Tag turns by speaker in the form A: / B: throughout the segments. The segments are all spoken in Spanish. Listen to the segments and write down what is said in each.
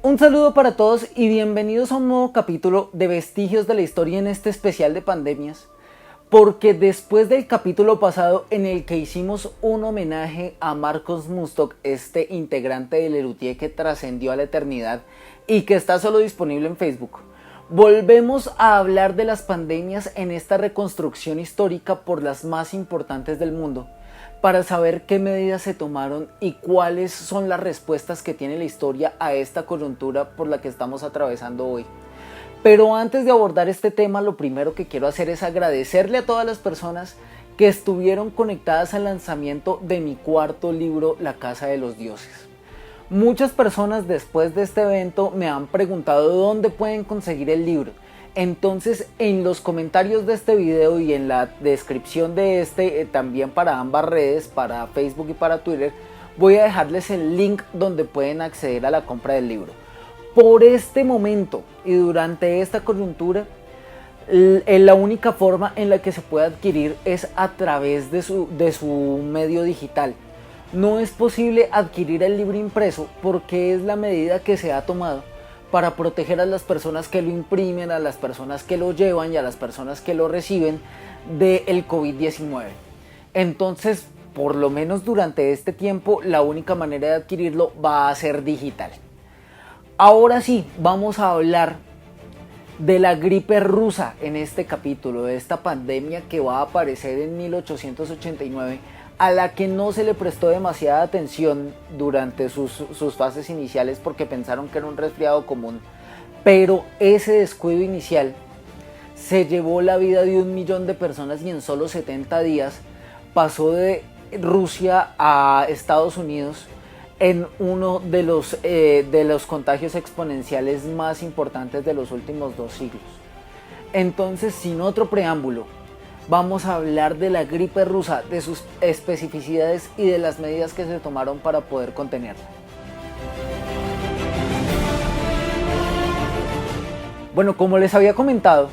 A: Un saludo para todos y bienvenidos a un nuevo capítulo de Vestigios de la Historia en este especial de pandemias, porque después del capítulo pasado en el que hicimos un homenaje a Marcos Mustok, este integrante del Lelutier que trascendió a la eternidad y que está solo disponible en Facebook, volvemos a hablar de las pandemias en esta reconstrucción histórica por las más importantes del mundo, para saber qué medidas se tomaron y cuáles son las respuestas que tiene la historia a esta coyuntura por la que estamos atravesando hoy. Pero antes de abordar este tema, lo primero que quiero hacer es agradecerle a todas las personas que estuvieron conectadas al lanzamiento de mi cuarto libro, La Casa de los Dioses. Muchas personas después de este evento me han preguntado dónde pueden conseguir el libro. Entonces en los comentarios de este video y en la descripción de este, también para ambas redes, para Facebook y para Twitter, voy a dejarles el link donde pueden acceder a la compra del libro. Por este momento y durante esta coyuntura, la única forma en la que se puede adquirir es a través de su medio digital. No es posible adquirir el libro impreso porque es la medida que se ha tomado para proteger a las personas que lo imprimen, a las personas que lo llevan y a las personas que lo reciben del COVID-19. Entonces, por lo menos durante este tiempo, la única manera de adquirirlo va a ser digital. Ahora sí, vamos a hablar de la gripe rusa en este capítulo, de esta pandemia que va a aparecer en 1889, a la que no se le prestó demasiada atención durante sus fases iniciales porque pensaron que era un resfriado común, pero ese descuido inicial se llevó la vida de 1 millón de personas y en solo 70 días pasó de Rusia a Estados Unidos en uno de los contagios exponenciales más importantes de los últimos 2 siglos. Entonces, sin otro preámbulo, vamos a hablar de la gripe rusa, de sus especificidades y de las medidas que se tomaron para poder contenerla. Bueno, como les había comentado,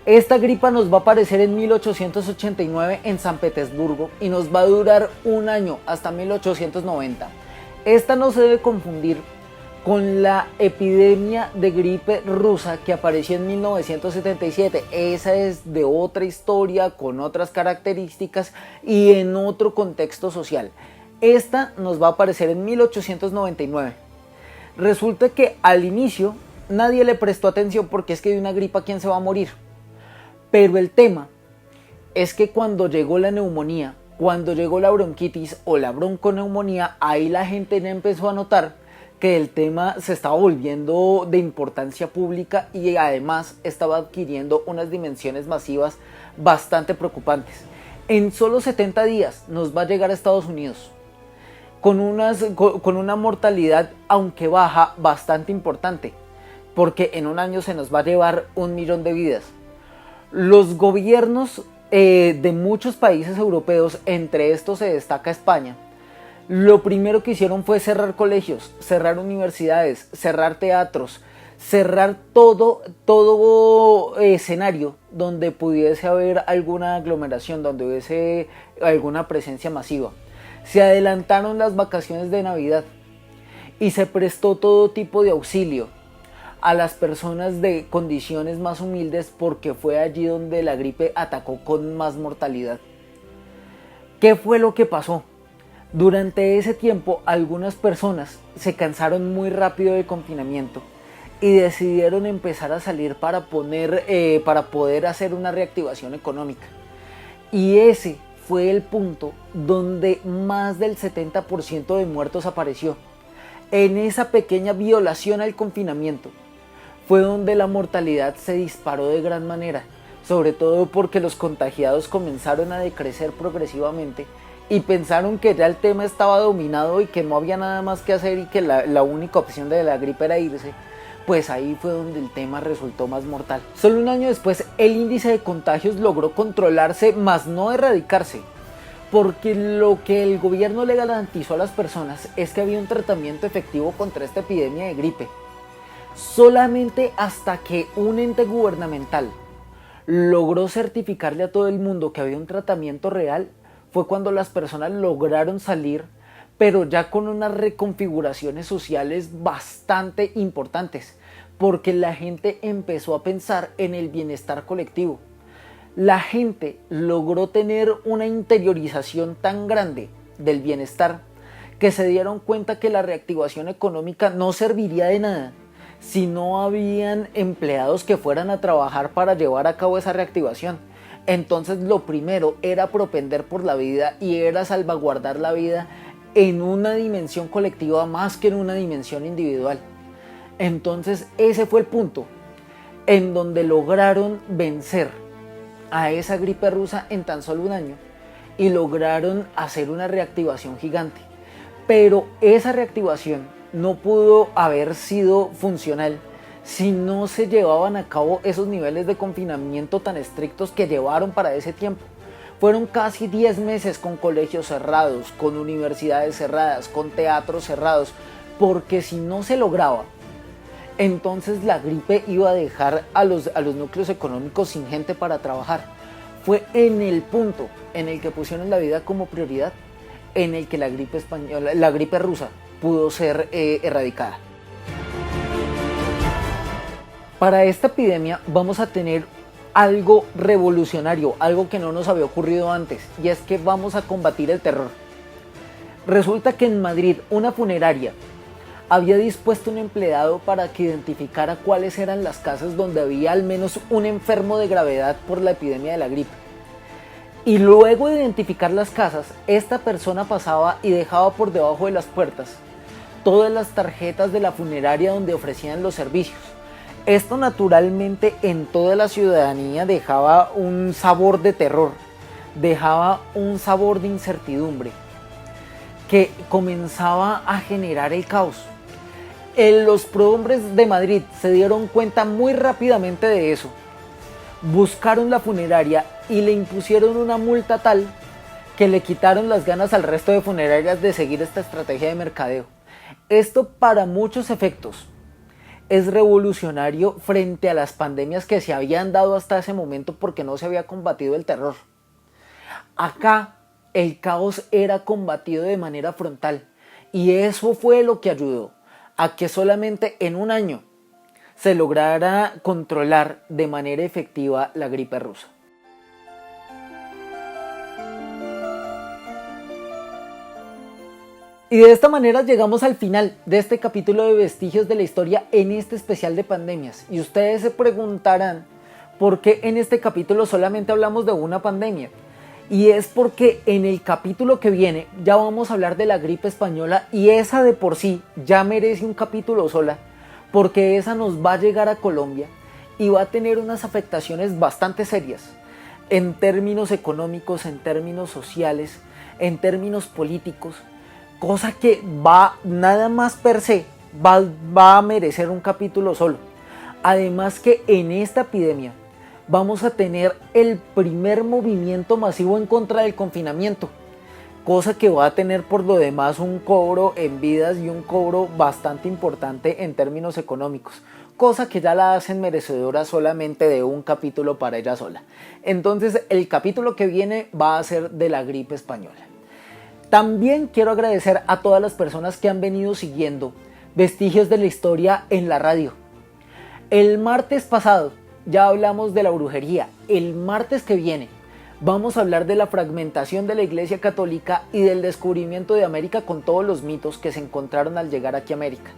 A: esta gripa nos va a aparecer en 1889 en San Petersburgo y nos va a durar un año, hasta 1890. Esta no se debe confundir con la epidemia de gripe rusa que apareció en 1977. Esa es de otra historia, con otras características y en otro contexto social. Esta nos va a aparecer en 1899. Resulta que al inicio nadie le prestó atención porque es que de una gripa ¿quién se va a morir? Pero el tema es que cuando llegó la neumonía, cuando llegó la bronquitis o la bronconeumonía, ahí la gente ya empezó a notar que el tema se estaba volviendo de importancia pública y además estaba adquiriendo unas dimensiones masivas bastante preocupantes. En solo 70 días nos va a llegar a Estados Unidos con una mortalidad, aunque baja, bastante importante, porque en un año se nos va a llevar 1 millón de vidas. Los gobiernos de muchos países europeos, entre estos se destaca España, lo primero que hicieron fue cerrar colegios, cerrar universidades, cerrar teatros, cerrar todo escenario donde pudiese haber alguna aglomeración, donde hubiese alguna presencia masiva. Se adelantaron las vacaciones de Navidad y se prestó todo tipo de auxilio a las personas de condiciones más humildes porque fue allí donde la gripe atacó con más mortalidad. ¿Qué fue lo que pasó? Durante ese tiempo algunas personas se cansaron muy rápido del confinamiento y decidieron empezar a salir para poder hacer una reactivación económica. Y ese fue el punto donde más del 70% de muertos apareció. En esa pequeña violación al confinamiento fue donde la mortalidad se disparó de gran manera, sobre todo porque los contagiados comenzaron a decrecer progresivamente y pensaron que ya el tema estaba dominado y que no había nada más que hacer y que la única opción de la gripe era irse. Pues ahí fue donde el tema resultó más mortal. Solo un año después el índice de contagios logró controlarse, mas no erradicarse, porque lo que el gobierno le garantizó a las personas es que había un tratamiento efectivo contra esta epidemia de gripe. Solamente hasta que un ente gubernamental logró certificarle a todo el mundo que había un tratamiento real, fue cuando las personas lograron salir pero ya con unas reconfiguraciones sociales bastante importantes, porque la gente empezó a pensar en el bienestar colectivo. La gente logró tener una interiorización tan grande del bienestar que se dieron cuenta que la reactivación económica no serviría de nada si no habían empleados que fueran a trabajar para llevar a cabo esa reactivación. Entonces lo primero era propender por la vida y era salvaguardar la vida en una dimensión colectiva más que en una dimensión individual. Entonces ese fue el punto en donde lograron vencer a esa gripe rusa en tan solo un año y lograron hacer una reactivación gigante. Pero esa reactivación no pudo haber sido funcional si no se llevaban a cabo esos niveles de confinamiento tan estrictos que llevaron para ese tiempo. Fueron casi 10 meses con colegios cerrados, con universidades cerradas, con teatros cerrados, porque si no se lograba, entonces la gripe iba a dejar a los núcleos económicos sin gente para trabajar. Fue en el punto en el que pusieron la vida como prioridad, en el que la gripe rusa pudo ser erradicada. Para esta epidemia vamos a tener algo revolucionario, algo que no nos había ocurrido antes, y es que vamos a combatir el terror. Resulta que en Madrid una funeraria había dispuesto un empleado para que identificara cuáles eran las casas donde había al menos un enfermo de gravedad por la epidemia de la gripe. Y luego de identificar las casas, esta persona pasaba y dejaba por debajo de las puertas todas las tarjetas de la funeraria donde ofrecían los servicios. Esto naturalmente en toda la ciudadanía dejaba un sabor de terror, dejaba un sabor de incertidumbre que comenzaba a generar el caos. Los prohombres de Madrid se dieron cuenta muy rápidamente de eso. Buscaron la funeraria y le impusieron una multa tal que le quitaron las ganas al resto de funerarias de seguir esta estrategia de mercadeo. Esto para muchos efectos es revolucionario frente a las pandemias que se habían dado hasta ese momento porque no se había combatido el terror. Acá el caos era combatido de manera frontal y eso fue lo que ayudó a que solamente en un año se lograra controlar de manera efectiva la gripe rusa. Y de esta manera llegamos al final de este capítulo de Vestigios de la Historia en este especial de pandemias. Y ustedes se preguntarán por qué en este capítulo solamente hablamos de una pandemia. Y es porque en el capítulo que viene ya vamos a hablar de la gripe española y esa de por sí ya merece un capítulo sola, porque esa nos va a llegar a Colombia y va a tener unas afectaciones bastante serias en términos económicos, en términos sociales, en términos políticos. Cosa que va nada más per se, va a merecer un capítulo solo. Además que en esta epidemia vamos a tener el primer movimiento masivo en contra del confinamiento. Cosa que va a tener por lo demás un cobro en vidas y un cobro bastante importante en términos económicos. Cosa que ya la hacen merecedora solamente de un capítulo para ella sola. Entonces el capítulo que viene va a ser de la gripe española. También quiero agradecer a todas las personas que han venido siguiendo Vestigios de la Historia en la radio. El martes pasado ya hablamos de la brujería. El martes que viene vamos a hablar de la fragmentación de la Iglesia Católica y del descubrimiento de América con todos los mitos que se encontraron al llegar aquí a América.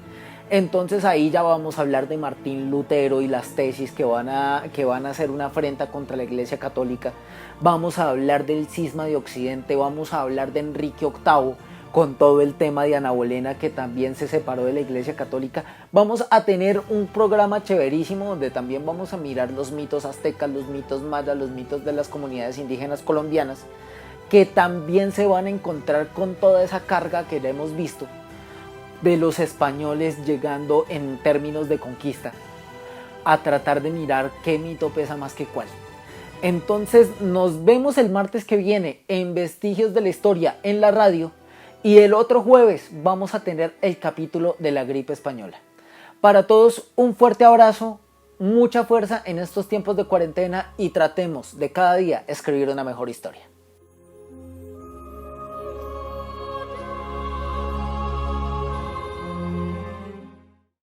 A: Entonces ahí ya vamos a hablar de Martín Lutero y las tesis que van a hacer una afrenta contra la Iglesia Católica. Vamos a hablar del cisma de Occidente, vamos a hablar de Enrique VIII con todo el tema de Ana Bolena que también se separó de la Iglesia Católica. Vamos a tener un programa chéverísimo donde también vamos a mirar los mitos aztecas, los mitos mayas, los mitos de las comunidades indígenas colombianas que también se van a encontrar con toda esa carga que ya hemos visto de los españoles llegando en términos de conquista a tratar de mirar qué mito pesa más que cuál. Entonces nos vemos el martes que viene en Vestigios de la Historia en la radio y el otro jueves vamos a tener el capítulo de la gripe española. Para todos un fuerte abrazo, mucha fuerza en estos tiempos de cuarentena y tratemos de cada día escribir una mejor historia.